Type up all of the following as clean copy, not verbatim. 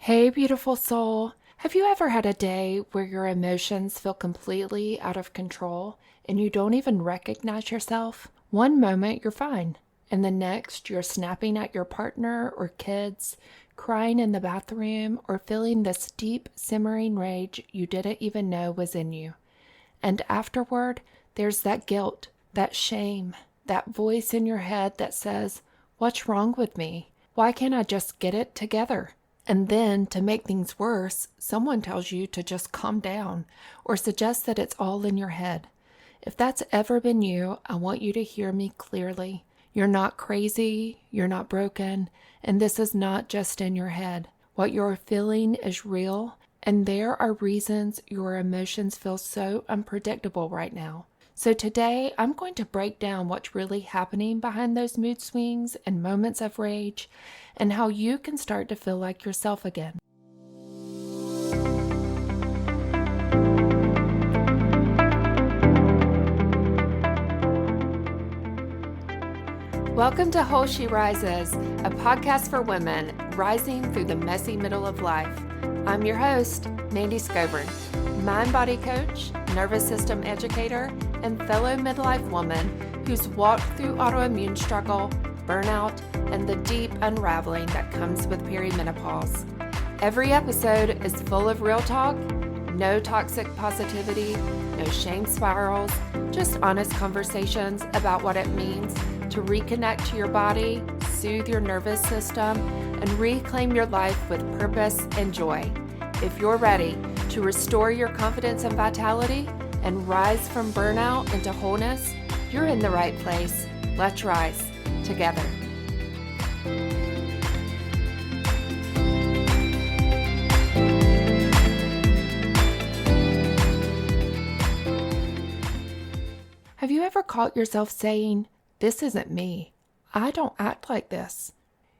Hey, beautiful soul. Have you ever had a day where your emotions feel completely out of control and you don't even recognize yourself? One moment you're fine, and the next you're snapping at your partner or kids, crying in the bathroom, or feeling this deep, simmering rage you didn't even know was in you. And afterward, there's that guilt, that shame, that voice in your head that says, "What's wrong with me? Why can't I just get it together?" And then, to make things worse, someone tells you to just calm down or suggests that it's all in your head. If that's ever been you, I want you to hear me clearly. You're not crazy, you're not broken, and this is not just in your head. What you're feeling is real, and there are reasons your emotions feel so unpredictable right now. So today, I'm going to break down what's really happening behind those mood swings and moments of rage, and how you can start to feel like yourself again. Welcome to Whole She Rises, a podcast for women rising through the messy middle of life. I'm your host, Mandy Scoburn, mind-body coach, nervous system educator, and fellow midlife woman who's walked through autoimmune struggle, burnout, and the deep unraveling that comes with perimenopause. Every episode is full of real talk, no toxic positivity, no shame spirals, just honest conversations about what it means to reconnect to your body, soothe your nervous system, and reclaim your life with purpose and joy. If you're ready to restore your confidence and vitality and rise from burnout into wholeness, you're in the right place. Let's rise together. Have you ever caught yourself saying, "This isn't me. I don't act like this"?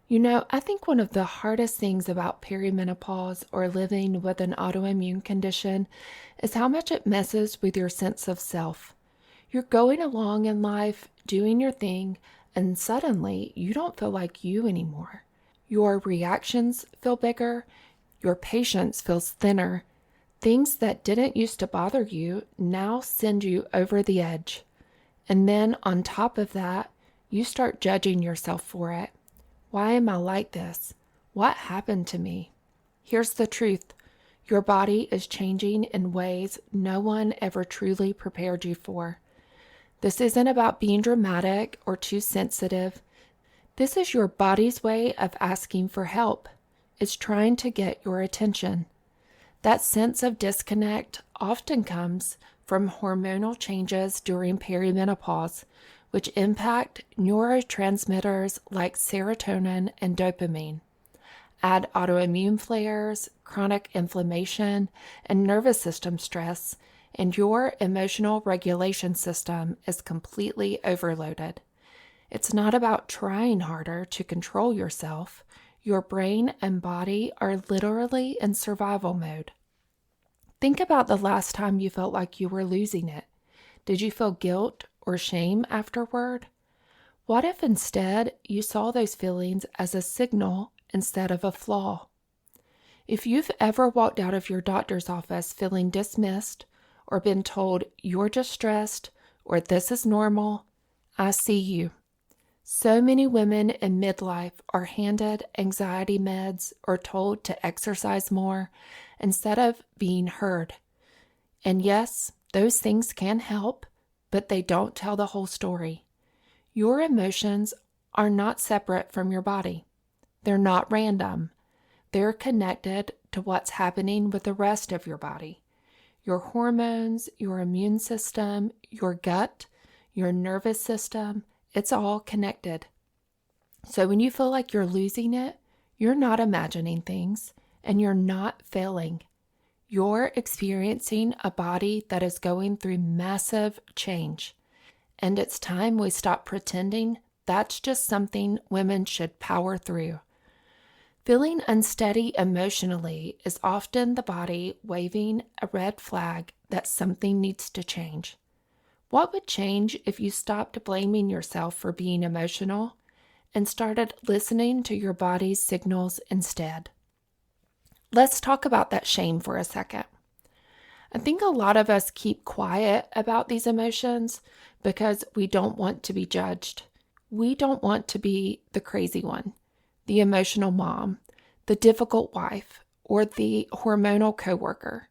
I think one of the hardest things about perimenopause or living with an autoimmune condition is how much it messes with your sense of self. You're going along in life, doing your thing, and suddenly you don't feel like you anymore. Your reactions feel bigger, your patience feels thinner. Things that didn't used to bother you now send you over the edge. And then on top of that, you start judging yourself for it. Why am I like this? What happened to me? Here's the truth. Your body is changing in ways no one ever truly prepared you for. This isn't about being dramatic or too sensitive. This is your body's way of asking for help. It's trying to get your attention. That sense of disconnect often comes from hormonal changes during perimenopause, which impact neurotransmitters like serotonin and dopamine. Add autoimmune flares, chronic inflammation, and nervous system stress, and your emotional regulation system is completely overloaded. It's not about trying harder to control yourself. Your brain and body are literally in survival mode. Think about the last time you felt like you were losing it. Did you feel guilt or shame afterward? What if instead you saw those feelings as a signal instead of a flaw? If you've ever walked out of your doctor's office feeling dismissed or been told you're just stressed or this is normal, I see you. So many women in midlife are handed anxiety meds or told to exercise more instead of being heard. And yes, those things can help, but they don't tell the whole story. Your emotions are not separate from your body. They're not random. They're connected to what's happening with the rest of your body. Your hormones, your immune system, your gut, your nervous system, it's all connected. So when you feel like you're losing it, you're not imagining things and you're not failing. You're experiencing a body that is going through massive change. And it's time we stop pretending that's just something women should power through. Feeling unsteady emotionally is often the body waving a red flag that something needs to change. What would change if you stopped blaming yourself for being emotional and started listening to your body's signals instead? Let's talk about that shame for a second. I think a lot of us keep quiet about these emotions because we don't want to be judged. We don't want to be the crazy one, the emotional mom, the difficult wife, or the hormonal coworker.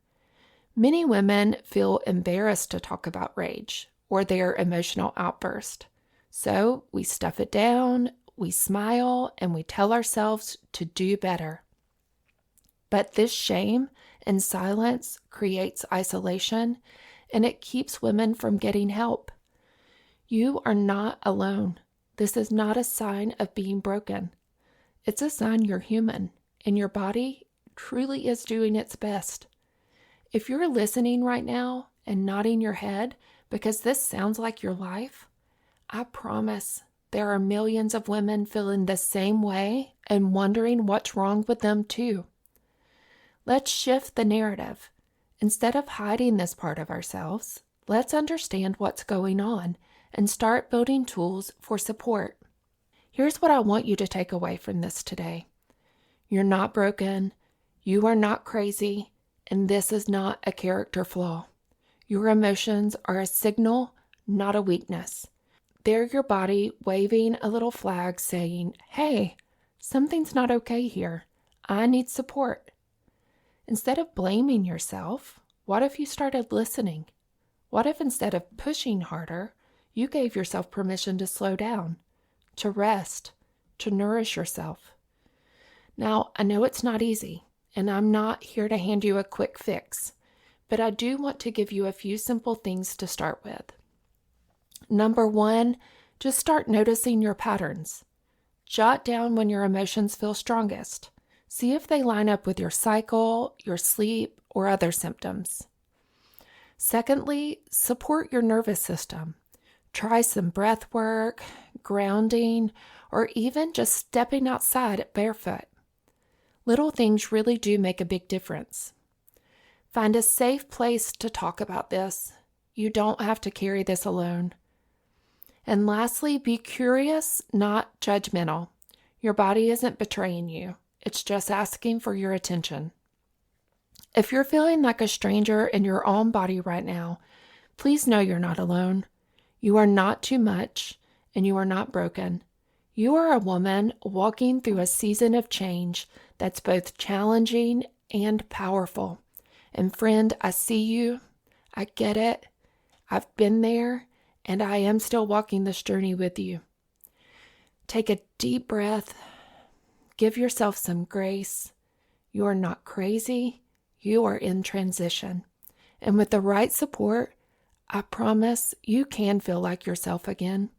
Many women feel embarrassed to talk about rage or their emotional outburst. So we stuff it down, we smile, and we tell ourselves to do better. But this shame and silence creates isolation, and it keeps women from getting help. You are not alone. This is not a sign of being broken. It's a sign you're human, and your body truly is doing its best. If you're listening right now and nodding your head because this sounds like your life, I promise there are millions of women feeling the same way and wondering what's wrong with them too. Let's shift the narrative. Instead of hiding this part of ourselves, let's understand what's going on and start building tools for support. Here's what I want you to take away from this today. You're not broken. You are not crazy. And this is not a character flaw. Your emotions are a signal, not a weakness. They're your body waving a little flag saying, hey, something's not okay here. I need support. Instead of blaming yourself, what if you started listening? What if instead of pushing harder, you gave yourself permission to slow down, to rest, to nourish yourself? Now, I know it's not easy. And I'm not here to hand you a quick fix, but I do want to give you a few simple things to start with. Number one, just start noticing your patterns. Jot down when your emotions feel strongest. See if they line up with your cycle, your sleep, or other symptoms. Secondly, support your nervous system. Try some breath work, grounding, or even just stepping outside barefoot. Little things really do make a big difference. Find a safe place to talk about this. You don't have to carry this alone. And lastly, be curious, not judgmental. Your body isn't betraying you. It's just asking for your attention. If you're feeling like a stranger in your own body right now, please know you're not alone. You are not too much, and you are not broken. You are a woman walking through a season of change that's both challenging and powerful. And friend, I see you. I get it. I've been there, and I am still walking this journey with you. Take a deep breath. Give yourself some grace. You are not crazy. You are in transition. And with the right support, I promise you can feel like yourself again.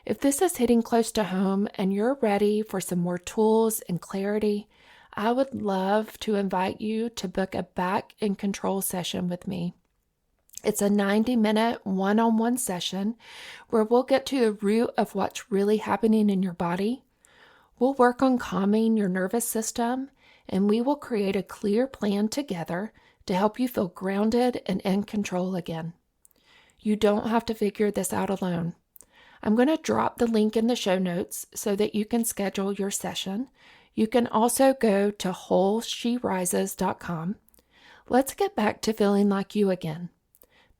If this is hitting close to home and you're ready for some more tools and clarity, I would love to invite you to book a back in control session with me. It's a 90-minute one-on-one session where we'll get to the root of what's really happening in your body. We'll work on calming your nervous system, and we will create a clear plan together to help you feel grounded and in control again. You don't have to figure this out alone. I'm going to drop the link in the show notes so that you can schedule your session. You can also go to wholesherises.com. Let's get back to feeling like you again.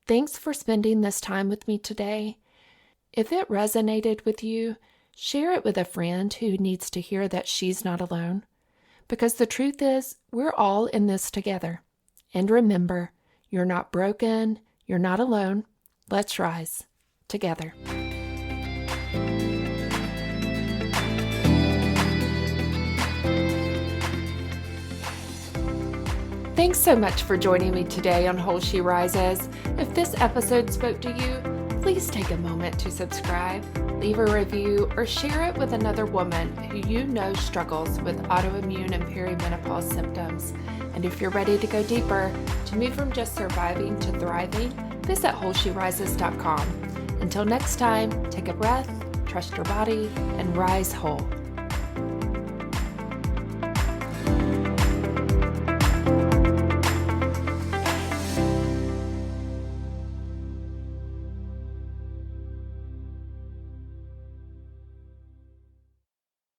Thanks for spending this time with me today. If it resonated with you, share it with a friend who needs to hear that she's not alone. Because the truth is, we're all in this together. And remember, you're not broken, you're not alone. Let's rise together. Thanks so much for joining me today on Whole She Rises. If this episode spoke to you, please take a moment to subscribe, leave a review, or share it with another woman who you know struggles with autoimmune and perimenopause symptoms. And if you're ready to go deeper, to move from just surviving to thriving, visit wholesherises.com. Until next time, take a breath, trust your body, and rise whole.